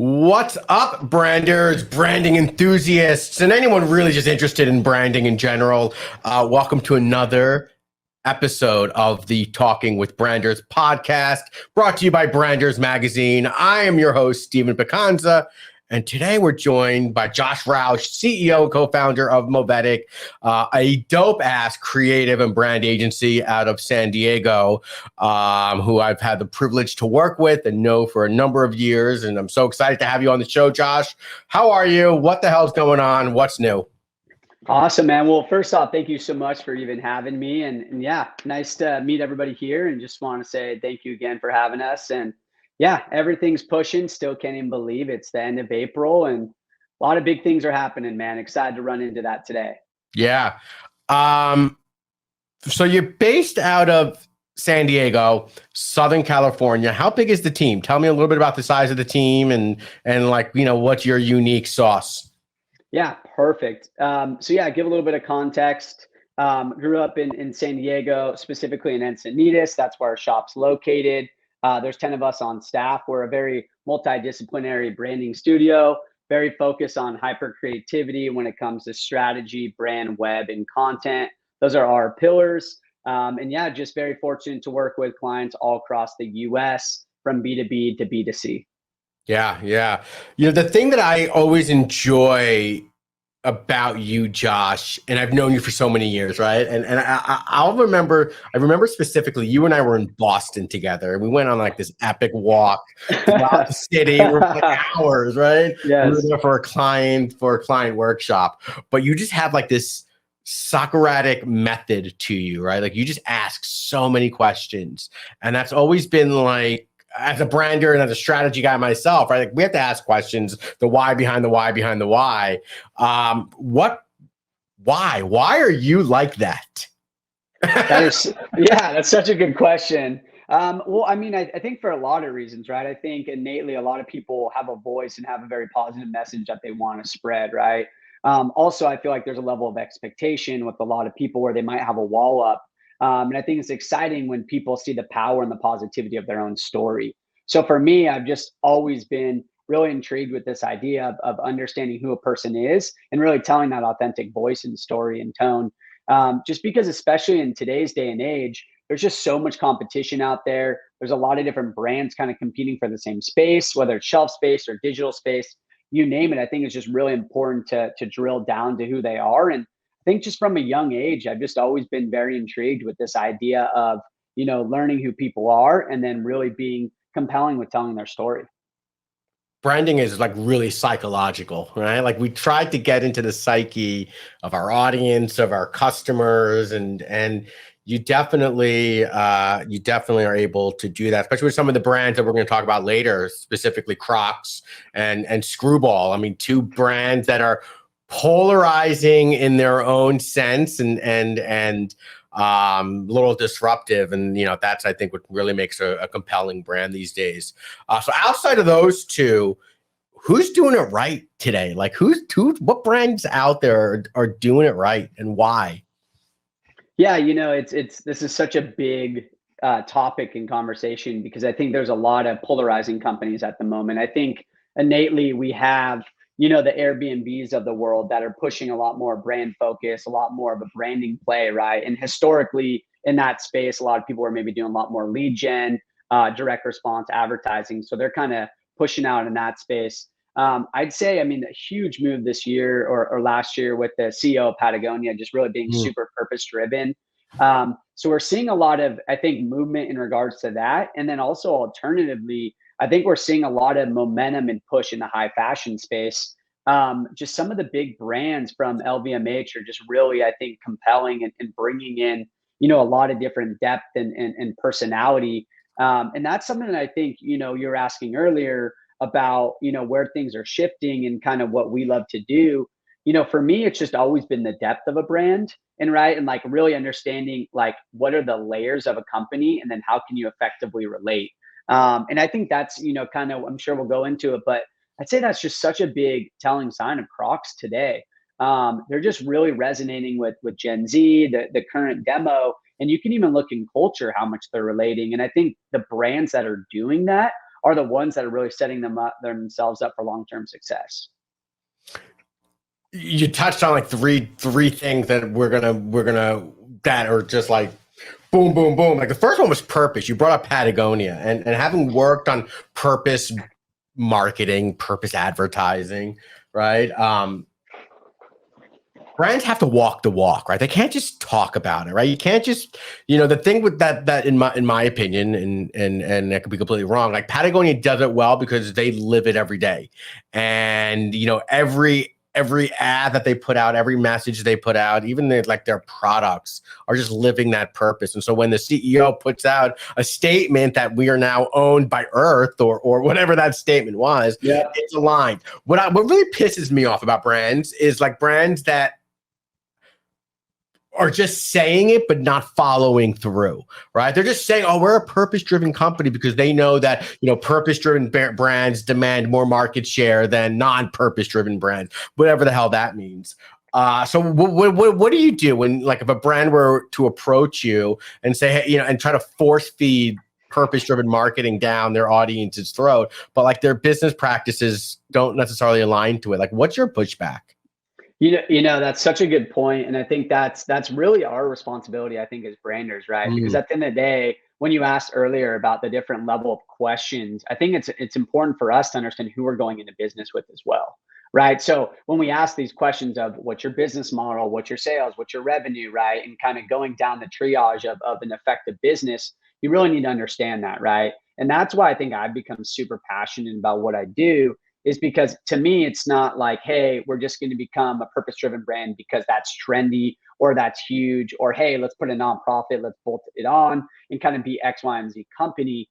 What's up, branders, branding enthusiasts, and anyone really just interested in branding in general? Welcome to another episode of the Talking with Branders podcast, brought to you by Branders Magazine. I am your host, Stephen Picanza, and today we're joined by Josh Roush, CEO and co-founder of Movetic, a dope-ass creative and brand agency out of San Diego, who I've had the privilege to work with and know for a number of years. And I'm so excited to have you on the show, Josh. How are you? What the hell's going on? What's new? Awesome, man. Well, first off, thank you so much for even having me. And yeah, nice to meet everybody here. And just want to say thank you again for having us. And yeah, everything's pushing. Still can't even believe it's the end of April. And a lot of big things are happening, man. Excited to run into that today. Yeah. So you're based out of San Diego, Southern California. How big is the team? Tell me a little bit about the size of the team and what's your unique sauce? Yeah, perfect. So yeah, give a little bit of context. Grew up in San Diego, specifically in Encinitas. That's where our shop's located. There's 10 of us on staff. We're a very multidisciplinary branding studio, very focused on hyper creativity when it comes to strategy, brand, web, and content. Those are our pillars. And yeah, just very fortunate to work with clients all across the US from B2B to B2C. Yeah. The thing that I always enjoy about you, Josh, and I've known you for so many years, right? And I remember specifically you and I were in Boston together, and we went on like this epic walk throughout the city for like hours, right? Yes. We were there for a client workshop, but you just have like this Socratic method to you, right? Like you just ask so many questions, and that's always been like, as a brander and as a strategy guy myself, right? Like we have to ask questions, the why behind the why behind the why. Why are you like that? That's such a good question. Well, I mean, I think for a lot of reasons, right? I think innately a lot of people have a voice and have a very positive message that they want to spread, right? Also, I feel like there's a level of expectation with a lot of people where they might have a wall up. And I think it's exciting when people see the power and the positivity of their own story. So for me, I've just always been really intrigued with this idea of understanding who a person is and really telling that authentic voice and story and tone. Just because, especially in today's day and age, there's just so much competition out there. There's a lot of different brands kind of competing for the same space, whether it's shelf space or digital space, you name it. I think it's just really important to drill down to who they are. And I think just from a young age, I've just always been very intrigued with this idea of, learning who people are and then really being compelling with telling their story. Branding is like really psychological, right? Like we tried to get into the psyche of our audience, of our customers, and you definitely are able to do that, especially with some of the brands that we're going to talk about later, specifically Crocs and Screwball. I mean, two brands that are polarizing in their own sense and a little disruptive, and that's, I think, what really makes a compelling brand these days. So outside of those two, who's doing it right today? Like what brands out there are doing it right, and why? Yeah, this is such a big topic in conversation because I think there's a lot of polarizing companies at the moment. I think innately we have, the Airbnbs of the world that are pushing a lot more brand focus, a lot more of a branding play, right? And historically in that space, a lot of people are maybe doing a lot more lead gen, direct response advertising. So they're kind of pushing out in that space. I'd say, I mean, a huge move this year or last year with the CEO of Patagonia just really being super purpose driven. So we're seeing a lot of, I think, movement in regards to that. And then also alternatively, I think we're seeing a lot of momentum and push in the high fashion space. Just some of the big brands from LVMH are just really, I think, compelling and bringing in, a lot of different depth and personality. And that's something that I think, you're asking earlier about, where things are shifting and kind of what we love to do. For me, it's just always been the depth of a brand and like really understanding like what are the layers of a company and then how can you effectively relate. And I think that's, kind of, I'm sure we'll go into it, but I'd say that's just such a big telling sign of Crocs today. They're just really resonating with Gen Z, the current demo, and you can even look in culture how much they're relating. And I think the brands that are doing that are the ones that are really setting themselves up for long-term success. You touched on like three things that we're gonna that are just like boom, boom, boom. Like the first one was purpose. You brought up Patagonia, and having worked on purpose marketing, purpose advertising, right? Brands have to walk the walk, right? They can't just talk about it, right? You can't just, the thing with that in my opinion, and that could be completely wrong. Like Patagonia does it well because they live it every day, and every ad that they put out, every message they put out, even their products are just living that purpose. And so when the CEO puts out a statement that we are now owned by Earth or whatever that statement was, yeah, it's aligned. What really pisses me off about brands is like brands that are just saying it but not following through, right? They're just saying, oh, we're a purpose-driven company because they know that, purpose-driven brands demand more market share than non-purpose-driven brands, whatever the hell that means. So what do you do when, like, if a brand were to approach you and say, hey, and try to force feed purpose-driven marketing down their audience's throat, but like their business practices don't necessarily align to it? Like, what's your pushback? That's such a good point, and I think that's really our responsibility, I think, as branders, right? Because at the end of the day, when you asked earlier about the different level of questions, I think it's important for us to understand who we're going into business with as well, right? So when we ask these questions of what's your business model, what's your sales, what's your revenue, right, and kind of going down the triage of an effective business, you really need to understand that, right? And that's why I think I've become super passionate about what I do, is because to me, it's not like, hey, we're just going to become a purpose-driven brand because that's trendy or that's huge, or hey, let's put a nonprofit, let's bolt it on and kind of be X, Y, and Z company.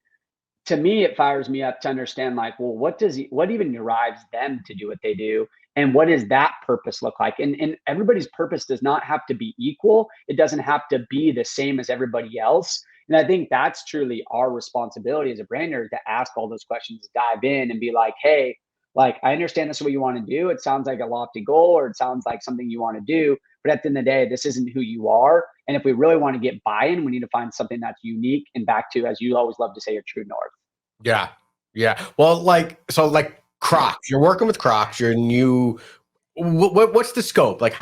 To me, it fires me up to understand, like, well, what even drives them to do what they do, and what does that purpose look like? And everybody's purpose does not have to be equal. It doesn't have to be the same as everybody else. And I think that's truly our responsibility as a brander, to ask all those questions, dive in, and be like, hey, like, I understand this is what you want to do. It sounds like a lofty goal, or it sounds like something you want to do, but at the end of the day, this isn't who you are. And if we really want to get buy-in, we need to find something that's unique and back to, as you always love to say, your true north. Yeah. Yeah. Well, like Crocs, you're working with Crocs, what's the scope? Like,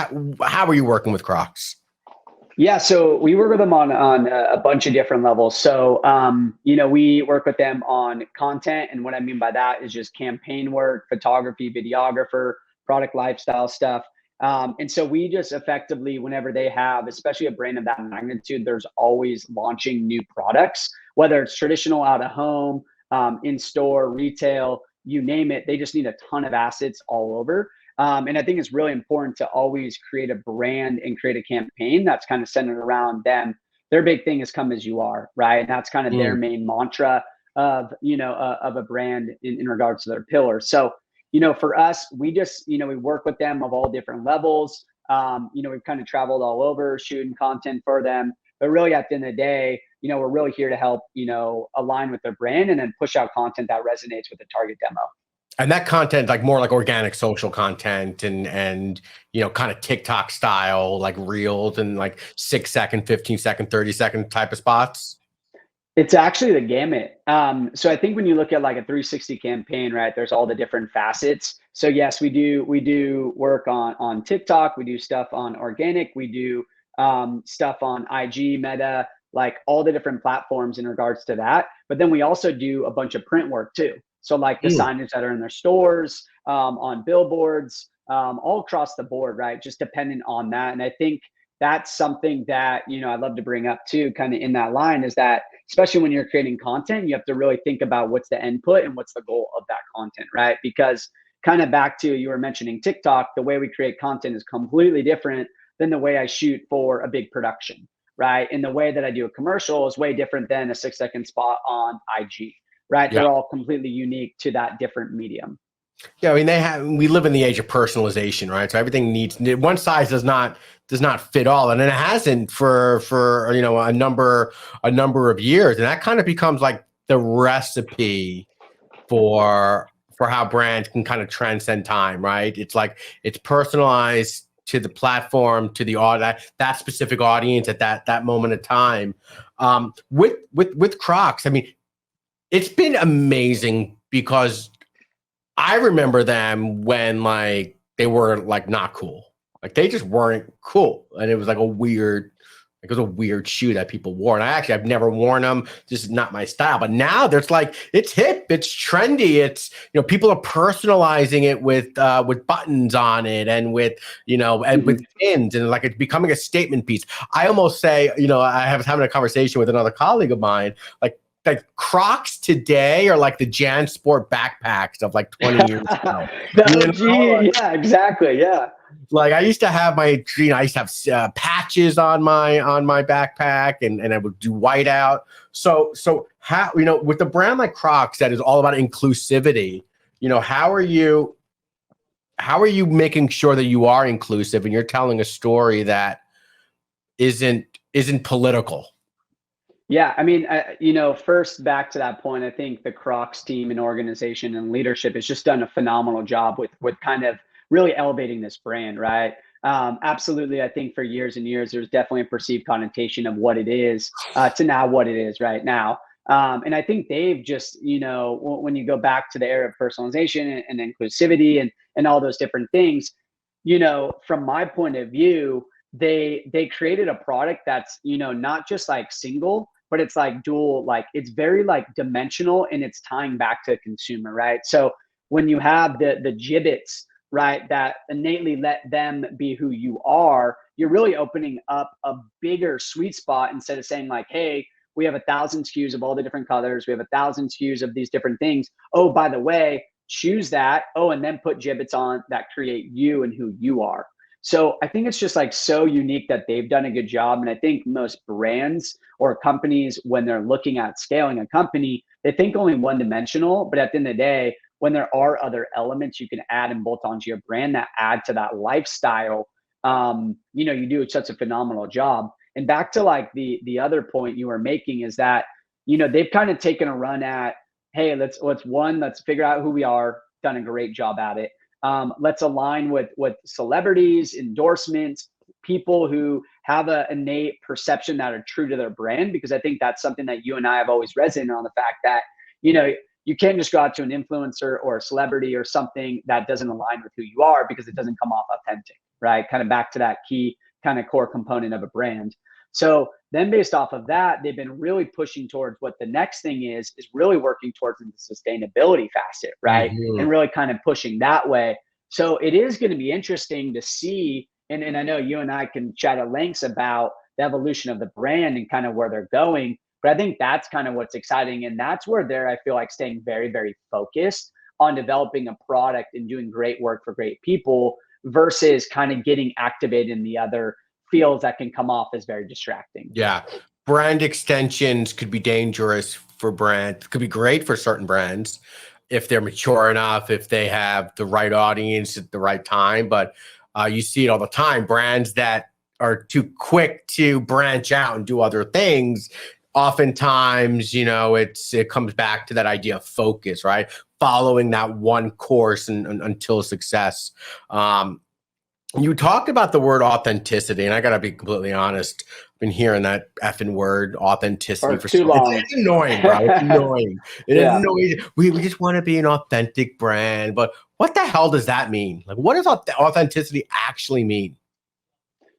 how are you working with Crocs? Yeah, so we work with them on a bunch of different levels. So, we work with them on content, and what I mean by that is just campaign work, photography, videographer, product lifestyle stuff. And so we just effectively, whenever they have, especially a brand of that magnitude, there's always launching new products, whether it's traditional, out of home, in store, retail, you name it. They just need a ton of assets all over. And I think it's really important to always create a brand and create a campaign that's kind of centered around them. Their big thing is come as you are, right? And that's kind of their main mantra of a brand in regards to their pillars. So, for us, we just, we work with them of all different levels. We've kind of traveled all over shooting content for them. But really, at the end of the day, we're really here to help, align with their brand and then push out content that resonates with the target demo. And that content, like more like organic social content and kind of TikTok style, like reels and like 6-second, 15-second, 30-second type of spots. It's actually the gamut. So I think when you look at like a 360 campaign, right, there's all the different facets. So yes, we do work on TikTok. We do stuff on organic. We do stuff on IG, Meta, like all the different platforms in regards to that. But then we also do a bunch of print work too. So like the signage that are in their stores, on billboards, all across the board, right? Just depending on that. And I think that's something that, I'd love to bring up too, kind of in that line, is that especially when you're creating content, you have to really think about what's the input and what's the goal of that content, right? Because kind of back to, you were mentioning TikTok, the way we create content is completely different than the way I shoot for a big production, right? And the way that I do a commercial is way different than a 6-second spot on IG. Right. Yeah. They're all completely unique to that different medium. Yeah. I mean, we live in the age of personalization, right? So everything one size does not fit all. And it hasn't for a number of years. And that kind of becomes like the recipe for how brands can kind of transcend time, right? It's like, it's personalized to the platform, to the that specific audience at that moment of time. With Crocs, I mean, It's been amazing because I remember them when like they were like not cool. Like they just weren't cool. And it was like a weird, like it was a weird shoe that people wore. And I've never worn them. This is not my style. But now there's like it's hip, it's trendy. It's people are personalizing it with buttons on it and and with pins, and like it's becoming a statement piece. I almost say, I was having a conversation with another colleague of mine, like Crocs today are like the JanSport backpacks of like 20 years ago. The OG, yeah, exactly, yeah. Like I used to have I used to have patches on my backpack, and I would do whiteout. So how with a brand like Crocs that is all about inclusivity, how are you making sure that you are inclusive and you're telling a story that isn't political? Yeah, I mean, first back to that point, I think the Crocs team and organization and leadership has just done a phenomenal job with kind of really elevating this brand, right? Absolutely, I think for years and years, there's definitely a perceived connotation of what it is to now what it is right now. And I think they've just, when you go back to the era of personalization and inclusivity and all those different things, from my point of view, they created a product that's not just like single, but it's like dual, like it's very like dimensional, and it's tying back to the consumer, right? So when you have the gibbets, right, that innately let them be who you are, you're really opening up a bigger sweet spot instead of saying like, hey, we have 1,000 SKUs of all the different colors, we have 1,000 SKUs of these different things. Oh, by the way, choose that. Oh, and then put gibbets on that create you and who you are. So I think it's just like so unique that they've done a good job. And I think most brands or companies, when they're looking at scaling a company, they think only one dimensional. But at the end of the day, when there are other elements you can add and bolt onto your brand that add to that lifestyle, you do such a phenomenal job. And back to like the other point you were making is that, they've kind of taken a run at, hey, let's figure out who we are, done a great job at it. Let's align with celebrities, endorsements, people who have an innate perception that are true to their brand, because I think that's something that you and I have always resonated on, the fact that, you can't just go out to an influencer or a celebrity or something that doesn't align with who you are, because it doesn't come off authentic, right? Kind of back to that key kind of core component of a brand. So then based off of that, they've been really pushing towards what the next thing is really working towards the sustainability facet, right? Mm-hmm. And really kind of pushing that way. So it is going to be interesting to see, and I know you and I can chat at lengths about the evolution of the brand and kind of where they're going. But I think that's kind of what's exciting. And that's where I feel like staying very, very focused on developing a product and doing great work for great people versus kind of getting activated in the other fields that can come off as very distracting. Yeah. Brand extensions could be dangerous for brands, could be great for certain brands if they're mature enough, if they have the right audience at the right time. But you see it all the time. Brands that are too quick to branch out and do other things, oftentimes, it comes back to that idea of focus, right? Following that one course until success. You talked about the word authenticity, and I got to be completely honest. I've been hearing that effing word authenticity For too long. It's annoying, bro. It's annoying. It Yeah. annoys. We just want to be an authentic brand, but what the hell does that mean? Like, what does authenticity actually mean?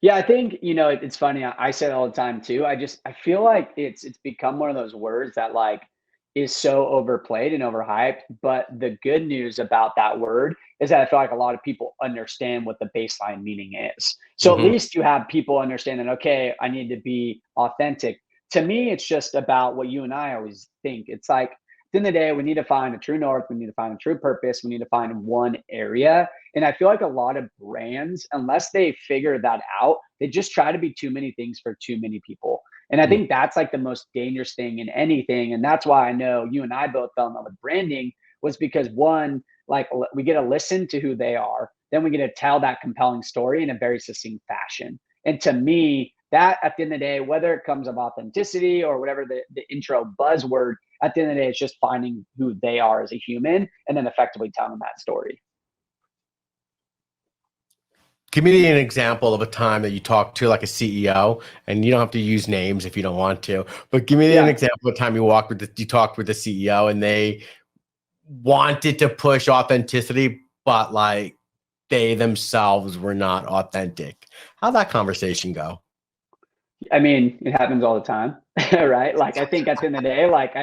Yeah, I think, it's funny. I say it all the time too. I feel like it's become one of those words that like is so overplayed and overhyped. But the good news about that word is that I feel like a lot of people understand what the baseline meaning is. So at Mm-hmm. least you have people understand that, okay, I need to be authentic. To me, it's just about what you and I always think. It's like, at the end of the day, we need to find a true north. We need to find a true purpose. We need to find one area. And I feel like a lot of brands, unless they figure that out, they just try to be too many things for too many people. And I think that's like the most dangerous thing in anything. And that's why I know you and I both fell in love with branding, was because one, like we get to listen to who they are, then we get to tell that compelling story in a very succinct fashion. And to me, that at the end of the day, whether it comes of authenticity or whatever the intro buzzword, at the end of the day, it's just finding who they are as a human and then effectively telling that story. Give me an example of a time that you talked to like a CEO, and you don't have to use names if you don't want to, but give me an Yeah. example of a time you talked with the CEO and they wanted to push authenticity, but like they themselves were not authentic. How'd that conversation go? I mean, it happens all the time, right? Like, I think at the end of the day, like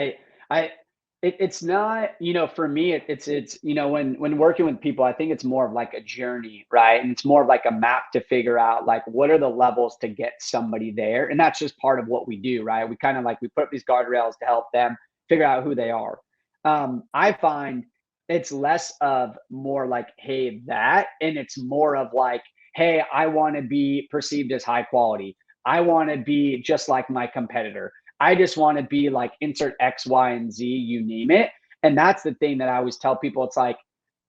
it's not, for me, it's, when working with people, I think it's more of like a journey, right? And it's more of like a map to figure out like what are the levels to get somebody there, and that's just part of what we do, right? We kind of like we put up these guardrails to help them figure out who they are. I find it's less of more like, hey, that, and it's more of like, hey, I want to be perceived as high quality. I want to be just like my competitor. I just want to be like insert X, Y, and Z, you name it. And that's the thing that I always tell people. It's like,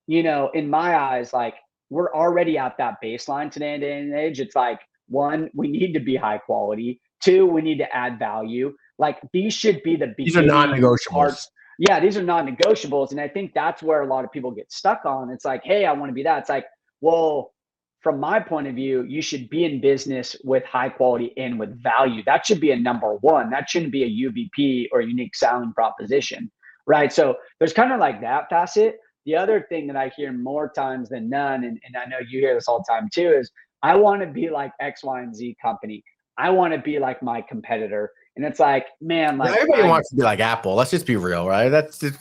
in my eyes, like we're already at that baseline today in day and age. It's like, one, we need to be high quality. Two, we need to add value. Like these should be the These are beginning non-negotiables. parts. Yeah, these are non-negotiables. And I think that's where a lot of people get stuck on. It's like, hey, I want to be that. It's like, well, from my point of view, you should be in business with high quality and with value. That should be a number one. That shouldn't be a UVP or unique selling proposition, right? So there's kind of like that facet. The other thing that I hear more times than none, and I know you hear this all the time too, is I want to be like X, Y, and Z company. I want to be like my competitor. And it's like, man, Now, like everybody wants to be like Apple. Let's just be real, right?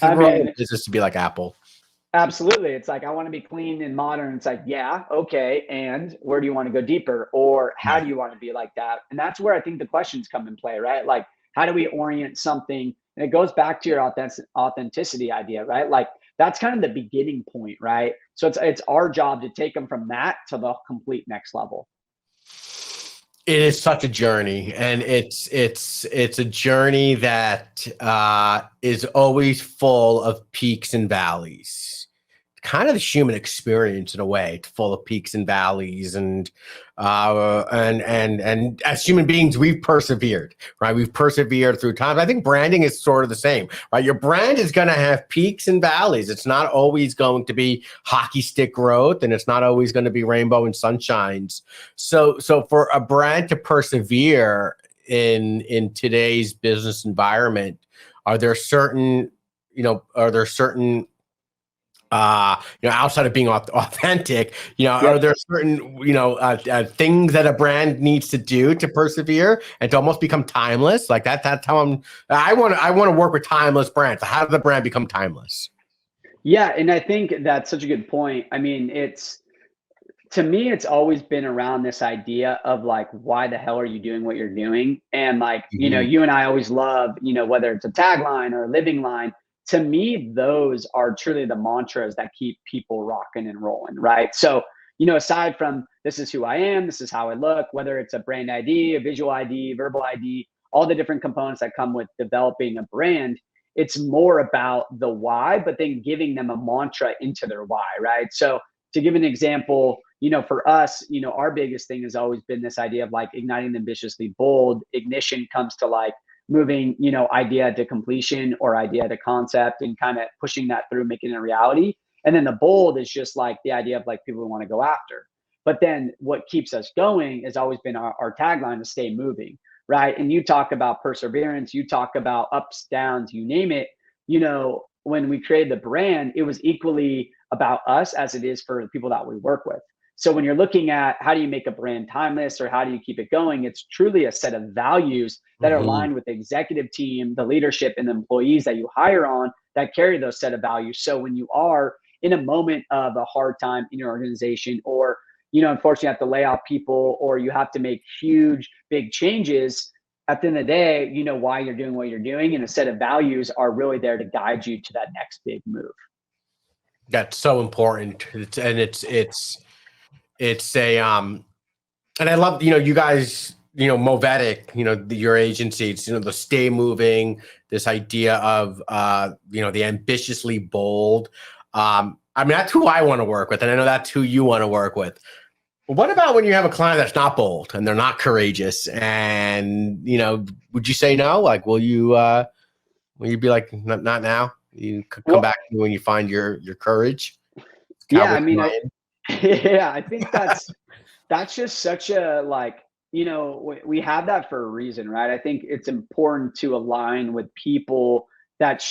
I We're all in mean, business to be like Apple. absolutely. It's like, I want to be clean and modern. It's like, yeah, okay. And where do you want to go deeper? Or how Right. do you want to be like that? And that's where I think the questions come in play, right? Like, how do we orient something? And it goes back to your authenticity idea, right? Like, that's kind of the beginning point, right? So it's our job to take them from that to the complete next level. It is such a journey, and it's a journey that is always full of peaks and valleys. Kind of the human experience in a way. It's full of peaks and valleys, and as human beings, we've persevered, right? We've persevered through time. I think branding is sort of the same, right? Your brand is going to have peaks and valleys. It's not always going to be hockey stick growth, and it's not always going to be rainbow and sunshines. So for a brand to persevere in today's business environment, are there certain outside of being authentic, are Yep. there certain, things that a brand needs to do to persevere and to almost become timeless? Like that's how I want to work with timeless brands. How does the brand become timeless? Yeah. And I think that's such a good point. I mean, to me, it's always been around this idea of like, why the hell are you doing what you're doing? And like, Mhm. you and I always love, whether it's a tagline or a living line, to me, those are truly the mantras that keep people rocking and rolling, right? So, aside from this is who I am, this is how I look, whether it's a brand ID, a visual ID, verbal ID, all the different components that come with developing a brand, it's more about the why, but then giving them a mantra into their why, right? So, to give an example, for us, our biggest thing has always been this idea of like igniting the ambitiously bold. Ignition comes to like moving, idea to completion or idea to concept and kind of pushing that through, making it a reality. And then the bold is just like the idea of like people we want to go after. But then what keeps us going has always been our tagline to stay moving, right? And you talk about perseverance, you talk about ups, downs, you name it. When we created the brand, it was equally about us as it is for the people that we work with. So when you're looking at how do you make a brand timeless or how do you keep it going, it's truly a set of values that are Mhm. aligned with the executive team, the leadership, and the employees that you hire on that carry those set of values. So when you are in a moment of a hard time in your organization, or unfortunately have to lay off people, or you have to make huge, big changes, at the end of the day, you know why you're doing what you're doing, and a set of values are really there to guide you to that next big move. That's so important. It's a and I love, you guys, Movetic, your agency, it's, the stay moving, this idea of, the ambitiously bold. I mean, that's who I want to work with. And I know that's who you want to work with. But what about when you have a client that's not bold and they're not courageous? And, would you say no? Like, will you be like, not now? You could come Well, back to me when you find your courage. yeah, Cowboy I mean, Ryan. yeah, I think that's that's just such a like, we have that for a reason, right? I think it's important to align with people that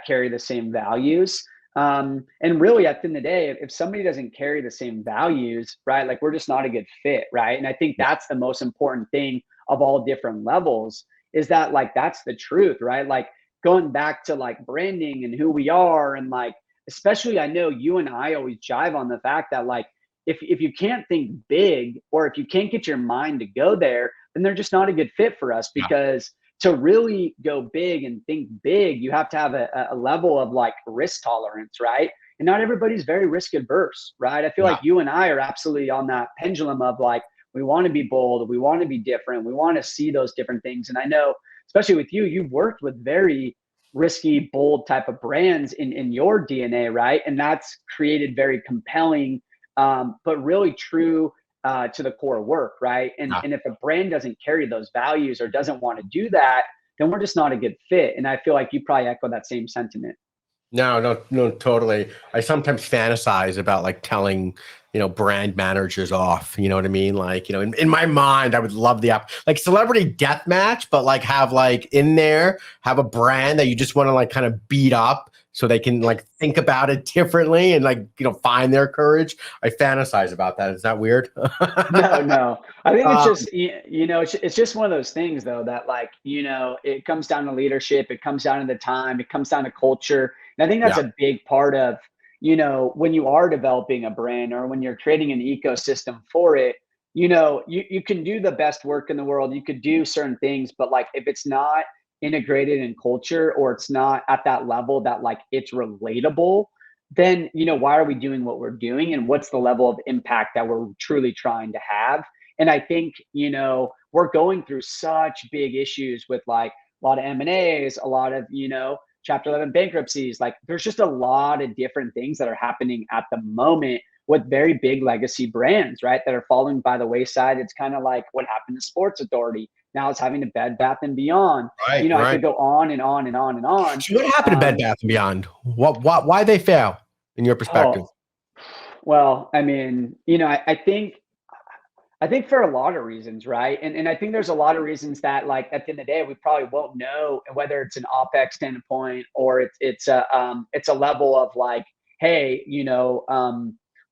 carry the same values. And really, at the end of the day, if somebody doesn't carry the same values, right, like we're just not a good fit, right? And I think that's the most important thing of all different levels is that like that's the truth, right? Like going back to like branding and who we are, and like especially I know you and I always jive on the fact that like if you can't think big or if you can't get your mind to go there, then they're just not a good fit for us Yeah. because to really go big and think big, you have to have a level of like risk tolerance, right? And not everybody's very risk adverse, right? I feel Yeah. like you and I are absolutely on that pendulum of like, we want to be bold, we want to be different, we want to see those different things. And I know, especially with you, you've worked with very risky, bold type of brands in your DNA, right? And that's created very compelling but really true to the core work, right? Yeah. And if a brand doesn't carry those values or doesn't want to do that, then we're just not a good fit. And I feel like you probably echo that same sentiment. No, no, no, totally. I sometimes fantasize about like telling, brand managers off. You know what I mean? Like, in my mind, I would love the app, like celebrity death match, but like have like in there, have a brand that you just want to like kind of beat up so they can like think about it differently and like, find their courage. I fantasize about that. Is that weird? No, no. I think it's Um, just it's just one of those things though that like it comes down to leadership, it comes down to the time, it comes down to culture, and I think that's yeah, a big part of when you are developing a brand or when you're creating an ecosystem for it. You can do the best work in the world, you could do certain things, but like if it's not integrated in culture or it's not at that level that like it's relatable, then why are we doing what we're doing and what's the level of impact that we're truly trying to have. And I think we're going through such big issues with like a lot of M&As, a lot of chapter 11 bankruptcies. Like there's just a lot of different things that are happening at the moment with very big legacy brands, right, that are falling by the wayside. It's kind of like what happened to Sports Authority. Now it's having to Bed Bath and Beyond. right, I right. could go on and on and on and on. So what happened to Bed Bath and Beyond? Why they fail in your perspective? Oh, well, I mean, I think for a lot of reasons, right? And I think there's a lot of reasons that, like, at the end of the day, we probably won't know whether it's an OpEx standpoint or it's a level of like, hey,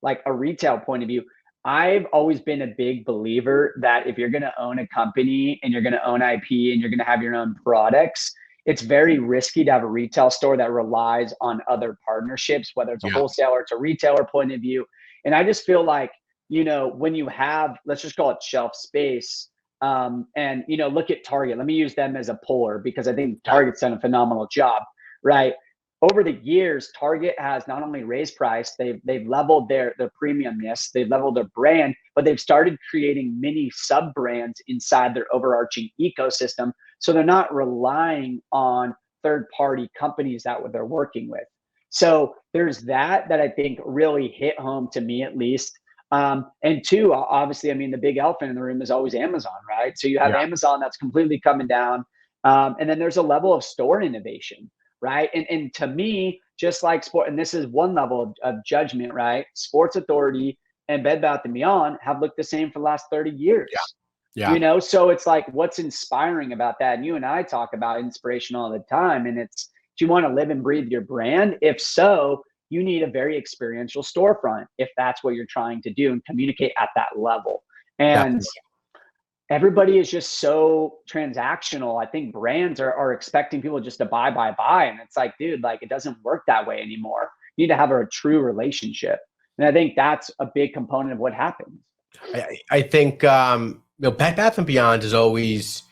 like a retail point of view. I've always been a big believer that if you're going to own a company and you're going to own IP and you're going to have your own products, it's very risky to have a retail store that relies on other partnerships, whether it's a Yeah, wholesaler, it's a retailer point of view. And I just feel like when you have, let's just call it shelf space, and look at Target. Let me use them as a puller because I think yeah, Target's done a phenomenal job, right? Over the years, Target has not only raised price, they've leveled their premiumness, they've leveled their brand, but they've started creating mini sub brands inside their overarching ecosystem. So they're not relying on third party companies that they're working with. So there's that I think really hit home to me at least. And two, obviously, I mean, the big elephant in the room is always Amazon, right? So you have yeah, Amazon that's completely coming down. And then there's a level of store innovation, right? And to me, just like sport, and this is one level of judgment, right? Sports Authority and Bed Bath and Beyond have looked the same for the last 30 yeah, years. yeah. So it's like what's inspiring about that? And you and I talk about inspiration all the time. And it's, do you want to live and breathe your brand? If so, you need a very experiential storefront if that's what you're trying to do and communicate at that level. And Definitely. everybody is just so transactional. I think brands are expecting people just to buy. And it's like, dude, like it doesn't work that way anymore. You need to have a true relationship. And I think that's a big component of what happens. I think Bed Bath and Beyond is always.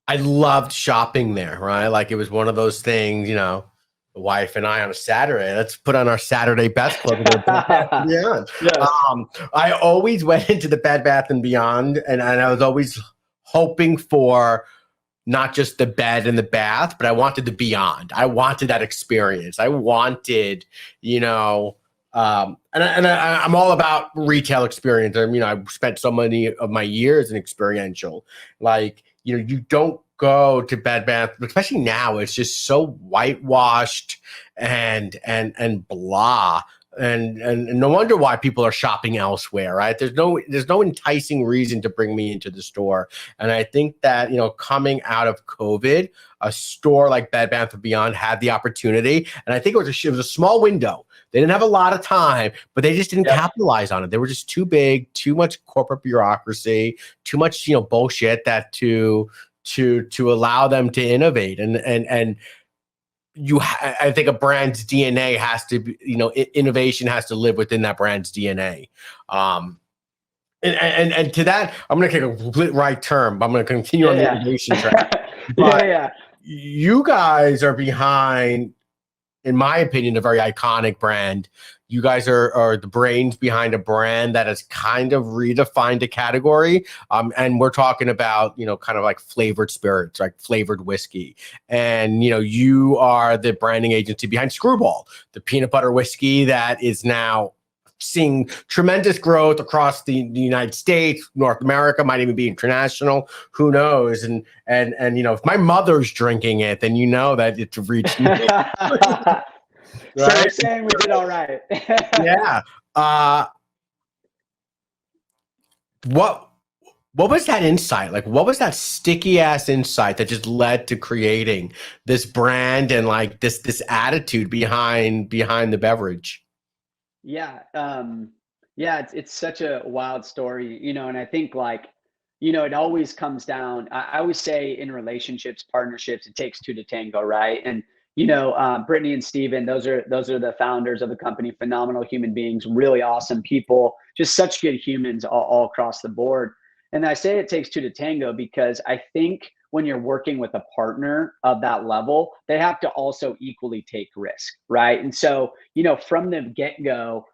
I loved shopping there, right? Like it was one of those things, the wife and I on a Saturday. Let's put on our Saturday best clothes and go to Bed Bath and Beyond. Yes. I always went into the Bed Bath and Beyond, and I was always hoping for not just the bed and the bath, but I wanted the beyond. I wanted that experience. I wanted, I'm all about retail experience. I mean, I spent so many of my years in experiential. Like, you don't go to Bed Bath, especially now. It's just so whitewashed and blah. and no wonder why people are shopping elsewhere, right? There's no enticing reason to bring me into the store. And I think that, coming out of COVID, a store like Bed Bath & Beyond had the opportunity, and I think it was a small window. They didn't have a lot of time, but they just didn't capitalize on it. They were just too big, too much corporate bureaucracy, too much bullshit that to allow them to innovate. And I think a brand's DNA has to be, innovation has to live within that brand's DNA. And to that, I'm going to take a complete right turn, but I'm going to continue on the innovation track. But you guys are behind, in my opinion, a very iconic brand. You guys are the brains behind a brand that has kind of redefined a category. And we're talking about, kind of like flavored spirits, like flavored whiskey. And, you are the branding agency behind Screwball, the peanut butter whiskey that is now seeing tremendous growth across the United States, North America, might even be international. Who knows? And if my mother's drinking it, then that it's reached me. Right? So you're saying we did all right. Yeah. What was that insight? Like, what was that sticky ass insight that just led to creating this brand and like this attitude behind the beverage? Yeah. It's such a wild story, and I think it always comes down, I always say in relationships, partnerships, it takes two to tango, right? And Brittany and Steven, those are the founders of the company, phenomenal human beings, really awesome people, just such good humans all across the board. And I say it takes two to tango because I think when you're working with a partner of that level, they have to also equally take risk, right? And so, from the get-go,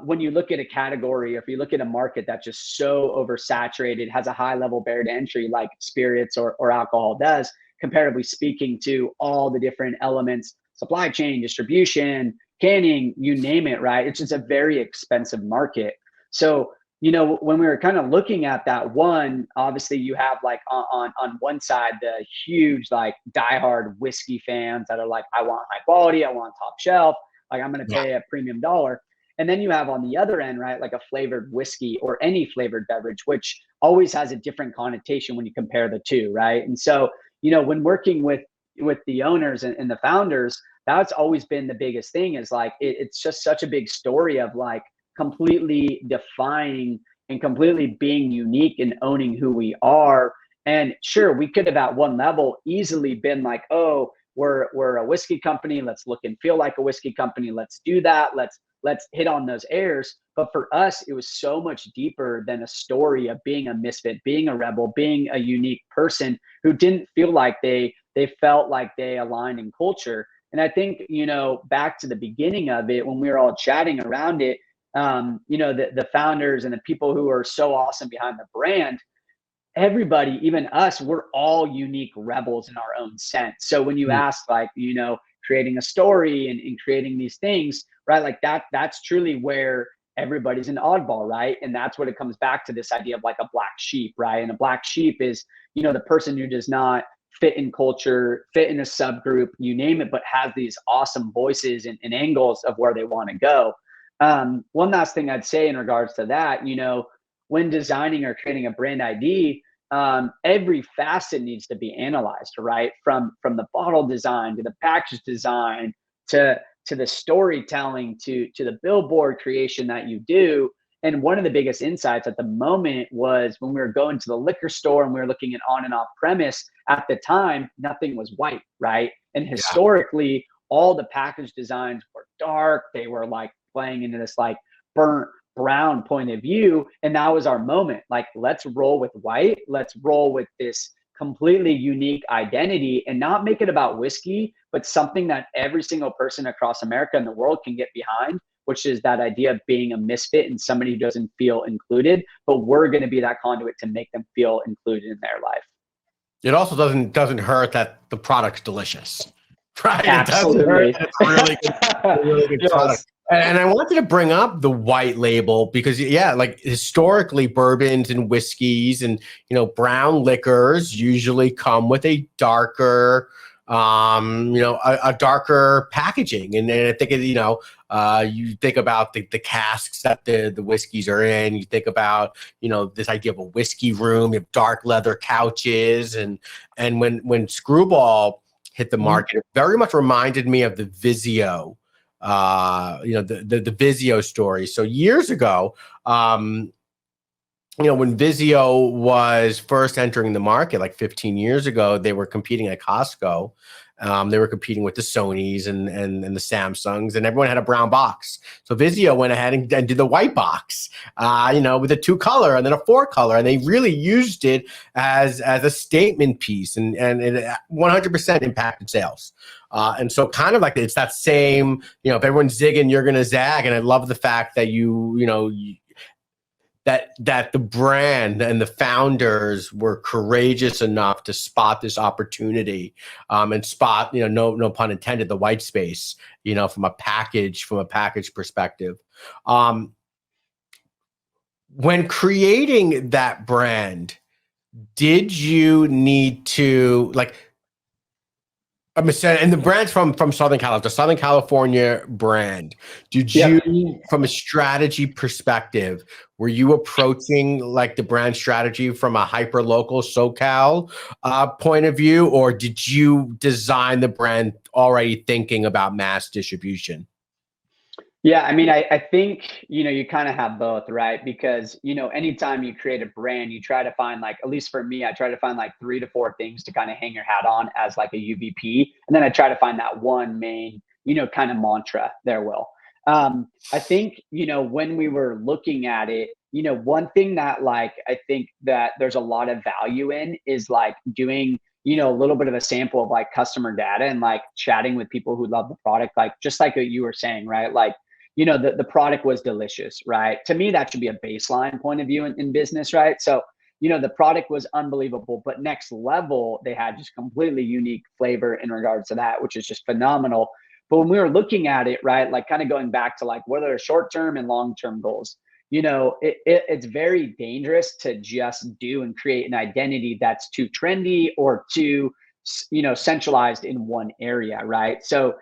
when you look at a category, or if you look at a market that's just so oversaturated, has a high level barrier to entry like spirits or alcohol does, comparatively speaking to all the different elements, supply chain, distribution, canning, you name it, right? It's just a very expensive market. So, when we were kind of looking at that one, obviously you have like on one side, the huge like diehard whiskey fans that are like, I want high quality, I want top shelf, like I'm going to pay a premium dollar. And then you have on the other end, right, like a flavored whiskey or any flavored beverage, which always has a different connotation when you compare the two, right? And so, when working with the owners and the founders, that's always been the biggest thing, is like it's just such a big story of like completely defining and completely being unique and owning who we are. And sure, we could have at one level easily been like, oh, we're a whiskey company, let's look and feel like a whiskey company, let's do that, let's hit on those airs. But for us, it was so much deeper than a story of being a misfit, being a rebel, being a unique person who didn't feel like they felt like they aligned in culture. And I think, back to the beginning of it, when we were all chatting around it, the founders and the people who are so awesome behind the brand, everybody, even us, we're all unique rebels in our own sense. So when you ask like, creating a story and creating these things, right? Like that's truly where everybody's an oddball, right? And that's what it comes back to, this idea of like a black sheep, right? And a black sheep is, the person who does not fit in culture, fit in a subgroup, you name it, but has these awesome voices and angles of where they want to go. One last thing I'd say in regards to that, when designing or creating a brand ID, every facet needs to be analyzed, right? From the bottle design to the package design to the storytelling to the billboard creation that you do. And one of the biggest insights at the moment was when we were going to the liquor store and we were looking at on and off premise. At the time, nothing was white, right? And historically, all the package designs were dark. They were like playing into this like burnt brown point of view. And that was our moment. Like, let's roll with white. Let's roll with this completely unique identity and not make it about whiskey, but something that every single person across America and the world can get behind, which is that idea of being a misfit and somebody who doesn't feel included, but we're going to be that conduit to make them feel included in their life. It also doesn't hurt that the product's delicious, right? Absolutely. It doesn't hurt that it's a really good product. And I wanted to bring up the white label because, like historically bourbons and whiskeys and, brown liquors usually come with a darker a darker packaging. And I think, you think about the casks that the whiskeys are in. You think about, this idea of a whiskey room. You have dark leather couches. And when Screwball hit the market, it very much reminded me of the Vizio, the Vizio story. So years ago, when Vizio was first entering the market, like 15 years ago, they were competing at Costco. They were competing with the Sonys and the Samsungs, and everyone had a brown box. So Vizio went ahead and did the white box, with a 2-color and then a 4-color, and they really used it as a statement piece, and it 100% impacted sales. And so kind of like it's that same, if everyone's zigging, you're going to zag. And I love the fact that that the brand and the founders were courageous enough to spot this opportunity, and spot, no pun intended, the white space, from a package perspective. When creating that brand, did you need to and the brand's from Southern California, the Southern California brand. Did you, from a strategy perspective, were you approaching like the brand strategy from a hyper local SoCal point of view, or did you design the brand already thinking about mass distribution? Yeah, I mean, I think, you kind of have both, right? Because, anytime you create a brand, you try to find, like, at least for me, I try to find like 3 to 4 things to kind of hang your hat on as like a UVP. And then I try to find that one main, kind of mantra there, Will. I think, when we were looking at it, one thing that like I think that there's a lot of value in is like doing, a little bit of a sample of like customer data and like chatting with people who love the product, like just like what you were saying, right? Like, the product was delicious, right? To me, that should be a baseline point of view in business, right? So, the product was unbelievable, but next level, they had just completely unique flavor in regards to that, which is just phenomenal. But when we were looking at it, right, like kind of going back to like what are short-term and long-term goals, it's very dangerous to just do and create an identity that's too trendy or too, centralized in one area, right? So,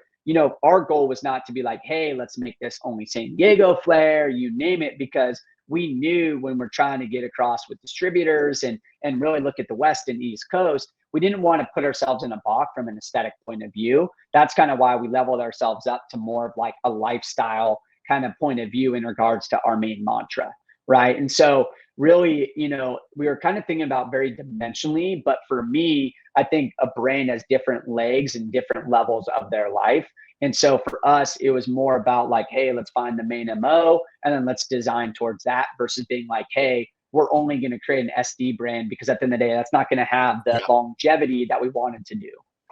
our goal was not to be like, hey, let's make this only San Diego flair, you name it, because we knew when we're trying to get across with distributors and really look at the West and East Coast, we didn't want to put ourselves in a box from an aesthetic point of view. That's kind of why we leveled ourselves up to more of like a lifestyle kind of point of view in regards to our main mantra, right? And so really, we were kind of thinking about very dimensionally, but for me, I think a brand has different legs and different levels of their life. And so for us, it was more about like, hey, let's find the main MO and then let's design towards that versus being like, hey, we're only going to create an SD brand because at the end of the day, that's not going to have the longevity that we wanted to do.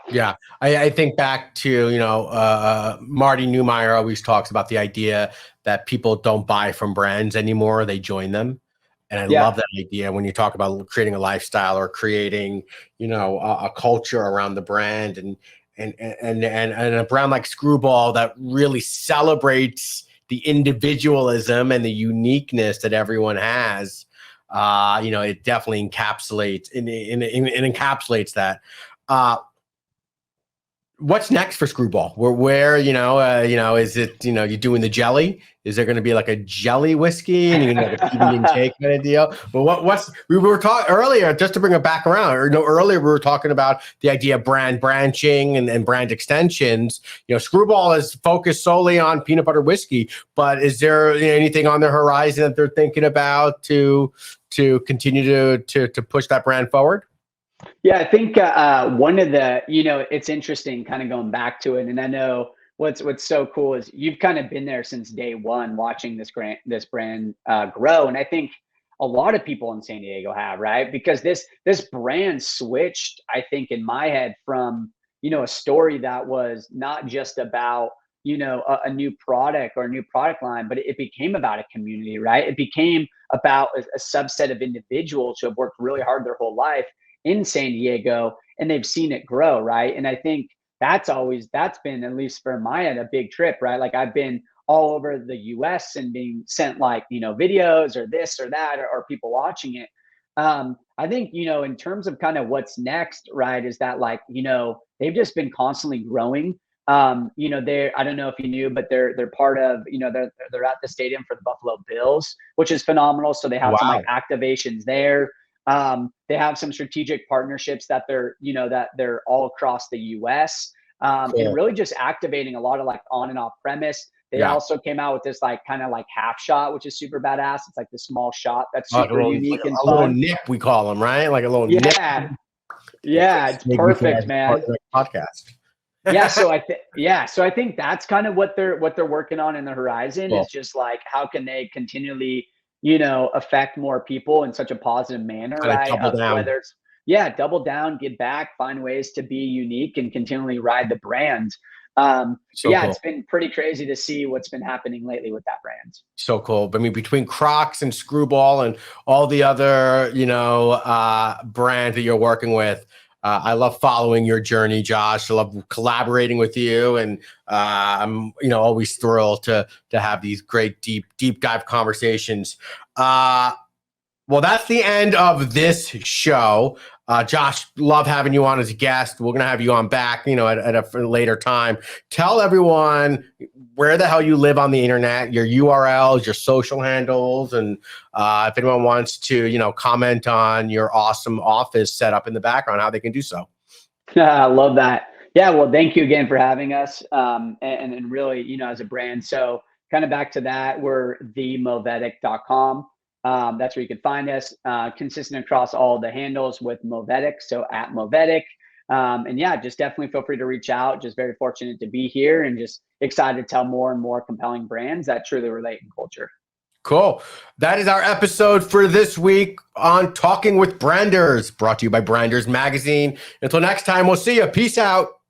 Yeah, I think back to, Marty Newmeyer always talks about the idea that people don't buy from brands anymore, they join them. And I love that idea when you talk about creating a lifestyle or creating, a culture around the brand and a brand like Screwball that really celebrates the individualism and the uniqueness that everyone has. It definitely encapsulates it encapsulates that. What's next for Screwball? Where is it, you're doing the jelly? Is there going to be like a jelly whiskey and you're going to have a PB and J kind of deal? But we were talking earlier, just to bring it back around, or earlier we were talking about the idea of brand branching and brand extensions. Screwball is focused solely on peanut butter whiskey, but is there anything on the horizon that they're thinking about to continue to push that brand forward? Yeah, I think one of the, it's interesting kind of going back to it. And I know what's so cool is you've kind of been there since day one watching this brand grow. And I think a lot of people in San Diego have, right? Because this brand switched, I think, in my head from, a story that was not just about, a new product or a new product line, but it became about a community, right? It became about a subset of individuals who have worked really hard their whole life in San Diego and they've seen it grow, right? And I think that's been, at least for my end, a big trip, right? Like I've been all over the US and being sent like, videos or this or that or people watching it. I think, in terms of kind of what's next, right, is that like, they've just been constantly growing. They're, I don't know if you knew, but they're part of, they're at the stadium for the Buffalo Bills, which is phenomenal. So they have some like Wow. activations there. They have some strategic partnerships that they're all across the US. And Cool. really just activating a lot of like on and off premise. They Yeah. also came out with this like kind of like half shot, which is super badass. It's like the small shot that's Like a super little, unique and a little fun. nip, we call them, right? Like a little nip. Yeah, yeah, it's Maybe we can perfect, add part man. of the podcast. Yeah, so I think that's kind of what they're working on in the horizon Cool. is just like how can they continually, affect more people in such a positive manner, Kind of right? double Of down. whether it's double down, give back, find ways to be unique and continually ride the brand. But So yeah, cool. it's been pretty crazy to see what's been happening lately with that brand. So cool. I mean, between Crocs and Screwball and all the other, brands that you're working with, I love following your journey, Josh. I love collaborating with you, and I'm, always thrilled to have these great deep dive conversations. Well, that's the end of this show. Josh, love having you on as a guest. We're going to have you on back, at a later time. Tell everyone where the hell you live on the internet, your URLs, your social handles, and if anyone wants to, comment on your awesome office setup in the background, how they can do so. I love that. Yeah, well, thank you again for having us. And really, as a brand. So kind of back to that, we're themovetic.com. That's where you can find us, consistent across all the handles with Movetic. So at Movetic. And yeah, just definitely feel free to reach out. Just very fortunate to be here and just excited to tell more and more compelling brands that truly relate in culture. Cool. That is our episode for this week on Talking with Branders, brought to you by Branders Magazine. Until next time, we'll see you. Peace out.